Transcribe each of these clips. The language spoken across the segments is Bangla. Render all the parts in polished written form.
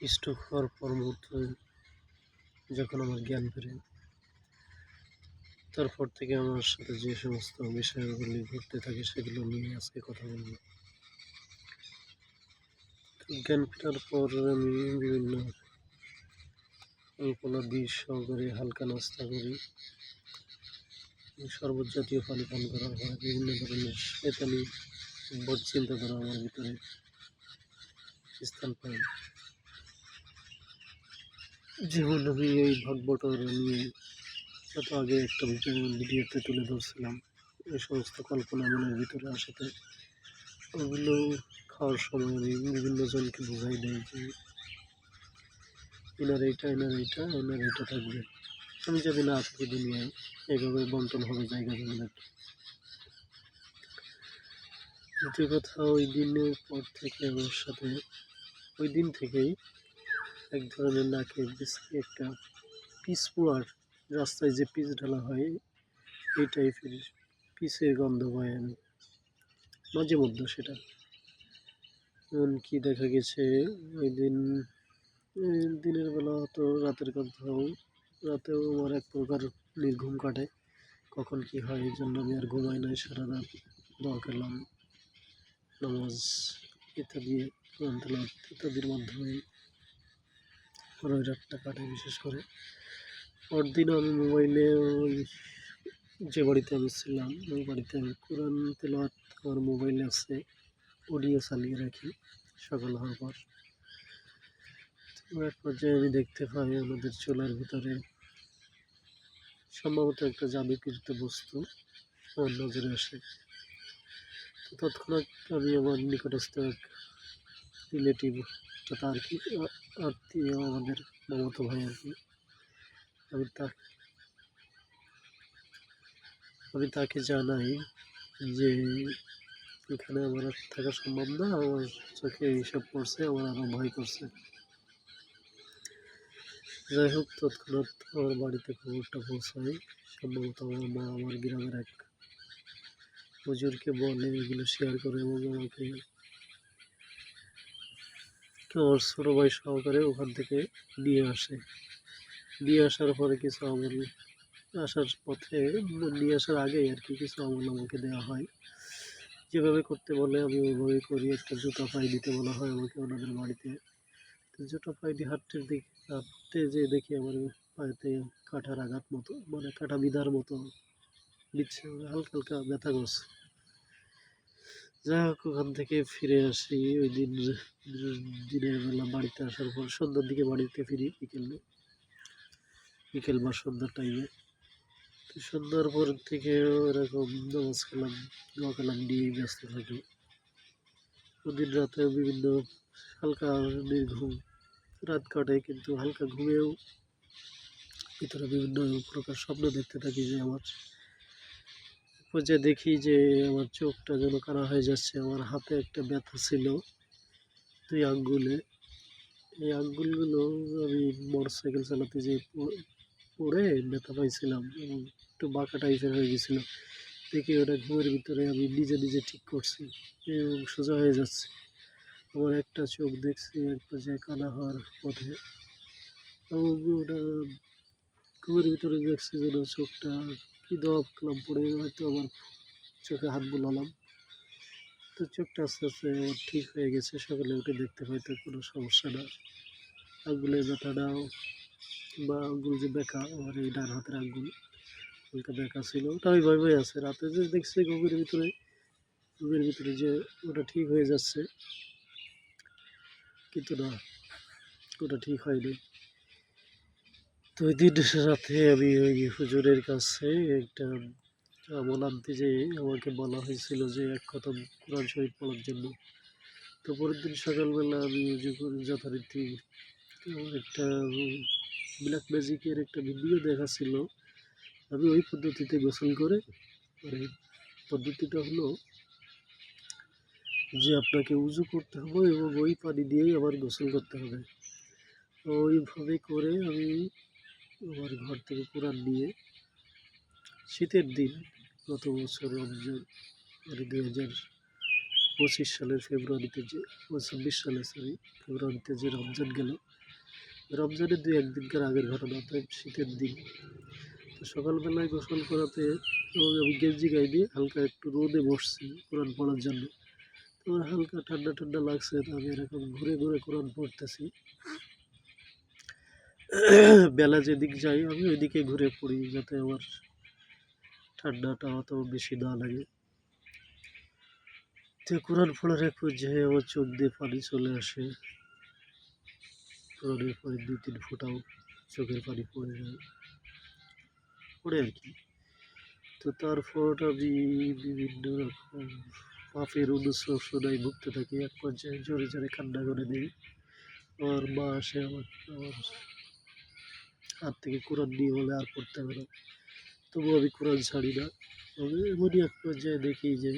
স্ট্রোক হওয়ার পর মুহূর্তে যখন আমার জ্ঞান ফেরে, তারপর থেকে আমার সাথে যে সমস্ত বিষয়গুলি ঘটতে থাকে সেগুলো নিয়ে আজকে কথা বলব। জ্ঞান ফেরার পর আমি বিভিন্ন কল্পনা বিষ সহকারে হালকা নাস্তা করি, শরবত জাতীয় পানি পান করা হয়। বিভিন্ন ধরনের শয়তানি বদ চিন্তাধারা আমার ভিতরে স্থান পায়। যেমন আমি এই ভাগবটর নিয়ে কত আগে একটা ভিডিওতে তুলে ধরছিলাম, এই সমস্ত কল্পনা মনের ভিতরে আসাতে ওগুলো খাওয়ার সময় আমি বিভিন্ন জনকে বোঝাই দেয় যে এনার এইটা থাকবে। আমি যদি না থাকি দুনিয়ায়, এইভাবে বন্টন হবে জায়গা জমিনের। দ্বিতীয় কথা, ওই দিনের পর থেকে আমার সাথে ওই দিন থেকেই এক ধরনের নাকে বিশ্রী একটা পিচ পোড়ার, রাস্তায় যে পিচ ঢালা হয় এই টাইপের পিচের গন্ধ পাই আমি মাঝে মধ্যে। সেটা এমনকি দেখা গেছে ওই দিন দিনের বেলা তো রাতের কথাও, রাতেও আমার এক প্রকার নির্ঘুম কাটে। কখন কি হয় এই জন্য আমি আর ঘুমাই নাই সারা রাত। দোয়া করলাম, নামাজ ইত্যাদি, কোরআন তেলাওয়াত ইত্যাদির মাধ্যমে আমার ওই রাতটা কাটে। বিশেষ করে পরদিনও আমি মোবাইলে যে বাড়িতে আমি ছিলাম ওই বাড়িতে আমি কোরআন তেলাওয়াত আমার মোবাইলে আছে, অডিও চালিয়ে রাখি সকাল হওয়ার পর। এক পর্যায়ে আমি দেখতে পাই আমাদের চুলার ভিতরে সম্ভবত একটা জাদুকৃত বস্তু আমার নজরে আসে। তো তৎক্ষণাৎ আমি আমার নিকটস্থ এক রিলেটিভ, তথা আর কি আত্মীয়, আমাদের মামাতো ভাই আর কি, আমি তাকে জানাই যে এখানে আমার আর থাকা সম্ভব না, আমার চোখে এইসব পড়ছে, আমার আরও ভয় করছে। যাই হোক, তৎক্ষণাৎ আমার বাড়িতে খবরটা পৌঁছায়। সম্ভবত আমার মা আমার গ্রামের এক হুজুরকে বলে, এগুলো শেয়ার করে, এবং আমাকে আমার ছোটো ভাই সহকারে ওখান থেকে নিয়ে আসে। নিয়ে আসার পরে কিছু আমল, আসার পথে, নিয়ে আসার আগেই আর কি কিছু আমল আমাকে দেওয়া হয়। যেভাবে করতে বলে আমি ওইভাবে করি। একটা জুতা পায়ে দিতে বলা হয় আমাকে ওনাদের বাড়িতে। তো জুতা পায়ে দিয়ে হাঁটতে যেয়ে দেখি আমার পায়েতে কাঁটার আঘাত মতো, মানে কাঁটা বিঁধার মতো দিচ্ছে, হালকা হালকা ব্যথা করছে। যাই হোক, ওখান থেকে ফিরে আসি। ওই দিনের বেলা বাড়িতে আসার পর সন্ধ্যার দিকে বাড়িতে ফিরি, বিকেল বা সন্ধ্যার টাইমে। তো সন্ধ্যার পর থেকে এরকম নামাজ কালাম, দোয়া কালাম নিয়ে ব্যস্ত থাকি। ওদিন রাতে বিভিন্ন হালকা নির্ঘুম রাত কাটে, কিন্তু হালকা ঘুমেও ভিতরে বিভিন্ন প্রকার স্বপ্ন দেখতে থাকি। যে আমার পর্যায়ে দেখি যে আমার চোখটা যেন কানা হয়ে যাচ্ছে, আমার হাতে একটা ব্যথা ছিল 2 আঙ্গুলে। এই আঙ্গুলগুলো আমি মোটরসাইকেল চালাতে যেয়ে পড়ে ব্যথা পাইছিলাম এবং একটু বাঁকা টাইপের হয়ে গেছিলো। দেখি ওটা ঘুমের ভিতরে আমি নিজে নিজে ঠিক করছি এবং সোজা হয়ে যাচ্ছে। আমার একটা চোখ দেখছি এক পর্যায়ে কানা হওয়ার পথে, এবং ওটা ঘুমের ভিতরে দেখছি যেন চোখটা কি দোয়া করলাম, পড়ে হয়তো আমার চোখে হাত বুলালাম। তো চোখটা আস্তে আস্তে আমার ঠিক হয়ে গেছে। সকালে উঠে দেখতে পাই তো কোনো সমস্যা না। আঙ্গুলের ব্যথাটাও, বা আঙ্গুল যে বেঁকা, আমার এই ডান হাতের আঙ্গুল হালকা বেঁকা ছিল, ওটা ওইভাবে আছে। রাতে যে দেখছি ঘুমের ভিতরে যে ওটা ঠিক হয়ে যাচ্ছে, কিন্তু না, ওটা ঠিক হয়নি। তো ওই দিন রাতে আমি ওই হুজুরের কাছে একটা আমল আনতে যেয়ে আমাকে বলা হয়েছিল যে 1 খতম কোরআন শরীফ পড়ার জন্য। তো পরের দিন সকালবেলা আমি যথারীতি একটা ব্ল্যাক ম্যাজিকের একটা ভিডিও দেখাচ্ছিল। আমি ওই পদ্ধতিতে গোসল করে, আর এই পদ্ধতিটা হলো যে আপনাকে উজু করতে হবে এবং ওই পানি দিয়েই আবার গোসল করতে হবে। তো ওইভাবে করে আমি আমার ঘর থেকে কোরআন নিয়ে শীতের দিন, গত বছর রমজান, মানে 2023 সালের ফেব্রুয়ারিতে যে 24 সালে ফেব্রুয়ারিতে যে রমজান গেল, রমজানের 2-1 দিনকার আগের ঘটনা। তাই শীতের দিন, তো সকালবেলায় গোসল করাতে এবং আমি গেঞ্জি গায়ে দিয়ে হালকা একটু রোদে বসছি কোরআন পড়ার জন্য। তো আমার হালকা ঠান্ডা ঠান্ডা লাগছে, তো আমি এরকম ঘুরে ঘুরে কোরআন পড়তেছি। বেলা যেদিক যাই আমি ওইদিকে ঘুরে পড়ি, যাতে আমার ঠান্ডাটা অত বেশি না লাগে। তো কোরআন পড়ার এক পর্যায়ে আমার চোখ দিয়ে পানি চলে আসে, কোরআনের পরে 2-3 ফোঁটাও চোখের পানি পড়ে যায়, পড়ে আর কি। তো তারপর আমি বিভিন্ন রকম পাপের অনুশোচনায় ভুগতে থাকি। এক পর্যায়ে জোরে জোরে কান্না করে দিই। আমার মা আসে, আমার আমার হাত থেকে কোরআন নিয়ে বলে আর পড়তে হবে না। তবু আমি কোরআন ছাড়ি না। আমি এমনই এক পর্যায়ে দেখি যে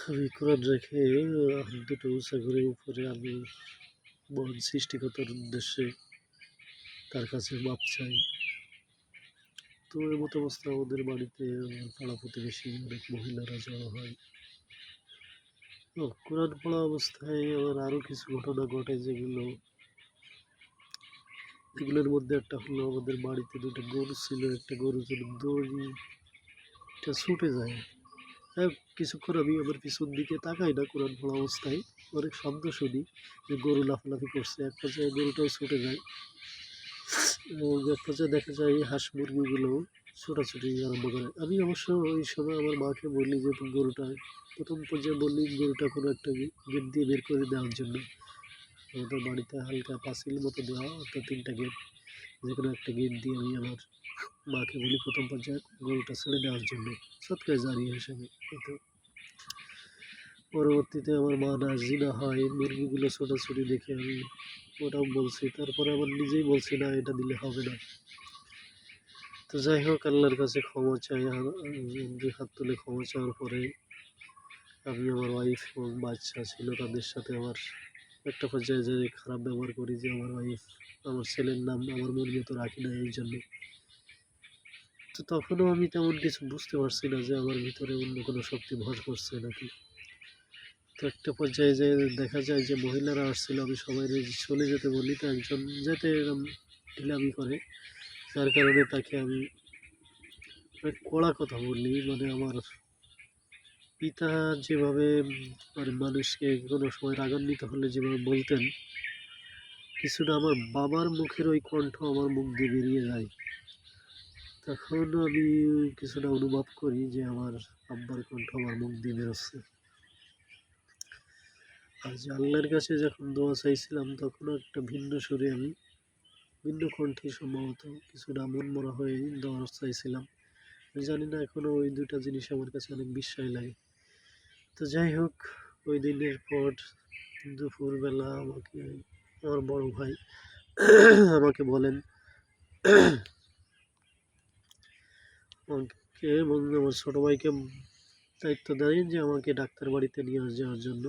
আমি কোরআন রেখে হাত দুটো উঁচা করে উপরে আমি মহান সৃষ্টিকর্তার উদ্দেশ্যে তার কাছে মাপ চাই। তো এমত অবস্থা আমাদের বাড়িতে পাড়া প্রতিবেশী অনেক মহিলারা জড়ো হয়। কোরআন পড়া অবস্থায় আমার আরও কিছু ঘটনা ঘটে, এগুলোর মধ্যে একটা হলো, আমাদের বাড়িতে 2টা গরু ছিল। একটা গরু যেন দড়িটা ছুটে যায়। কিছুক্ষণ আমি আমার পিছন দিকে তাকাই না কোরআন পড়া অবস্থায়, অনেক শব্দ শুনি যে গরু লাফালাফি করছে। এক পর্যায়ে গরুটাও ছুটে যায় এবং এক পর্যায়ে দেখা যায় হাঁস মুরগিগুলো ছোটাছুটি আরম্ভ করে। আমি অবশ্য ওই সময় আমার মাকে বলি যে গরুটা, প্রথম পর্যায়ে বললি গরুটা কোনো একটা গেট দিয়ে বের করে দেওয়ার জন্য। আমাদের বাড়িতে হালকা পাঁচিল মতো দেওয়া, অর্থাৎ 3টা গেট, যে কোনো একটা গেট দিয়ে আমি আমার মাকে বলি প্রথম পর্যায়ে গরুটা ছেড়ে দেওয়ার জন্য, সৎকার জারিয়া হিসেবে। কিন্তু পরবর্তীতে আমার মা রাজি না হয়, মুরগিগুলো ছোটাছুটি দেখে আমি ওটাও বলছি, তারপরে আবার নিজেই বলছি না এটা দিলে হবে না। তো যাই হোক, আল্লাহর কাছে ক্ষমা চাই। 2 হাত তুলে ক্ষমা চাওয়ার পরে আমি আমার ওয়াইফ এবং বাচ্চা ছিল তাদের সাথে আমার একটা পর্যায়ে যে খারাপ ব্যবহার করি, যে আমার ওয়াইফ আমার ছেলের নাম আমার মন মতো রাখি না এই জন্য। তো তখনও আমি তেমন কিছু বুঝতে পারছি না যে আমার ভিতরে অন্য কোনো শক্তি ভর করছে নাকি। তো একটা পর্যায়ে যে দেখা যায় যে মহিলারা আসছিল, আমি সবাই চলে যেতে বলি, তো একজন যেতে এরকম ঢিলামি করে, যার কারণে তাকে আমি অনেক কড়া কথা বলি। মানে আমার পিতা যেভাবে মানে মানুষকে কোনো সময় রাগান্বিত হলে যেভাবে বলতেন, কিছুটা আমার বাবার মুখের ওই কণ্ঠ আমার মুখ দিয়ে বেরিয়ে যায়। তখন আমি কিছুটা অনুভব করি যে আমার আব্বার কণ্ঠ আমার মুখ দিয়ে বেরোচ্ছে। আর যে আল্লাহর কাছে যখন দোয়া চাইছিলাম, তখনও একটা ভিন্ন সুরে আমি ভিন্ন কণ্ঠে সম্ভবত কিছুটা মনমরা হয়ে দোয়া চাইছিলাম। আমি জানি না, এখনও ওই 2টা জিনিস আমার কাছে অনেক বিস্ময় লাগে। তো যাই হোক, ওই দিনের পর দুপুরবেলা আমাকে আমার বড় ভাই আমাকে বলেন, আমাকে এবং আমার ছোটো ভাইকে দায়িত্ব দেয় যে আমাকে ডাক্তার বাড়িতে নিয়ে যাওয়ার জন্য।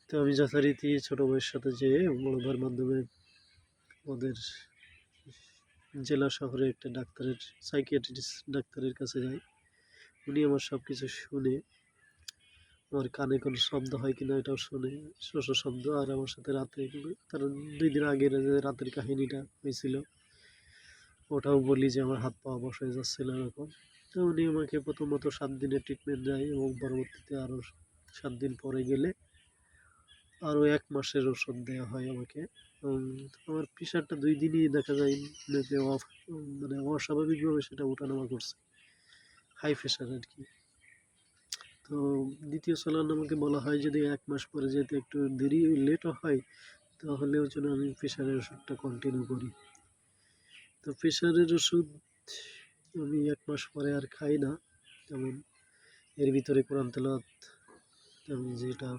তো আমি যথারীতি ছোটো ভাইয়ের সাথে যেয়ে বড় ভাইয়ের মাধ্যমে ওদের জেলা শহরে একটা ডাক্তারের, সাইকিয়াট্রিস্ট ডাক্তারের কাছে যাই। উনি আমার সব কিছু শুনে, আমার কানে কোনো শব্দ হয় কিনা এটাও শুনে, শোষ শব্দ, আর আমার সাথে রাতে তার 2 দিন আগের যে রাতের কাহিনীটা হয়েছিল ওটাও বলি, যে আমার হাত পা বসে যাচ্ছিল এরকম। তো উনি আমাকে প্রথমত 7 দিনের ট্রিটমেন্ট দেয় এবং পরবর্তীতে আরও 7 দিন পরে গেলে আরও 1 মাসের ওষুধ দেওয়া হয় আমাকে। এবং আমার প্রেশারটা 2 দিনই দেখা যায় যে মানে অস্বাভাবিকভাবে সেটা ওঠানামা করছে, হাই প্রেশার আর কি। তো দ্বিতীয় চালান আমাকে বলা হয় যদি 1 মাস পরে যেতে একটু দেরি লেটও হয়, তাহলেও যেন আমি প্রেশারের ওষুধটা কন্টিনিউ করি। তো প্রেশারের ওষুধ আমি 1 মাস পরে আর খাই না তেমন। এর ভিতরে কোরআন তেলাওয়াত আমি যেটা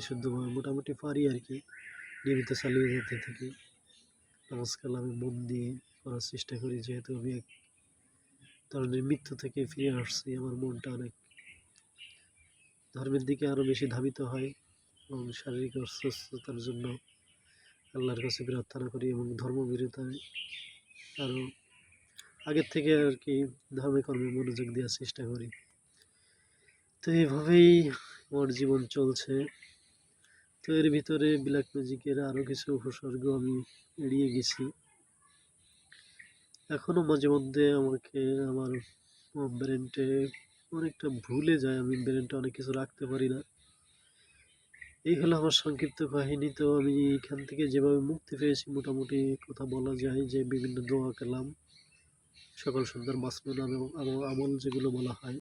শুদ্ধভাবে মোটামুটি পারি আর কি, নিয়মিত চালিয়ে যেতে থাকি। নামাজ কালামে মন দিয়ে করার চেষ্টা করি, যেহেতু আমি এক ধরনের মৃত্যু থেকে ফিরে আসছি। আমার মনটা অনেক ধর্মের দিকে আরও বেশি ধাবিত হয় এবং শারীরিক অসুস্থতার জন্য আল্লাহর কাছে প্রার্থনা করি এবং ধর্মবিরোধিতায় আরও আগের থেকে আর কি ধর্মে কর্মে মনোযোগ দেওয়ার চেষ্টা করি। তো এইভাবেই আমার জীবন চলছে। তো এর ভিতরে ব্ল্যাক ম্যাজিকের আরও কিছু উপসর্গ আমি এড়িয়ে গেছি। এখনো মাঝে মধ্যে আমাকে আমার ব্রেনটে অনেকটা ভুলে যায়, আমি ব্রেনটা অনেক কিছু রাখতে পারি না। এই হলো আমার সংক্ষিপ্ত কাহিনী। তো আমি এখান থেকে যেভাবে মুক্তি পেয়েছি মোটামুটি কথা বলা যায় যে বিভিন্ন দোয়া কালাম, সকাল সন্ধ্যার মাসনুন আমল যেগুলো বলা হয়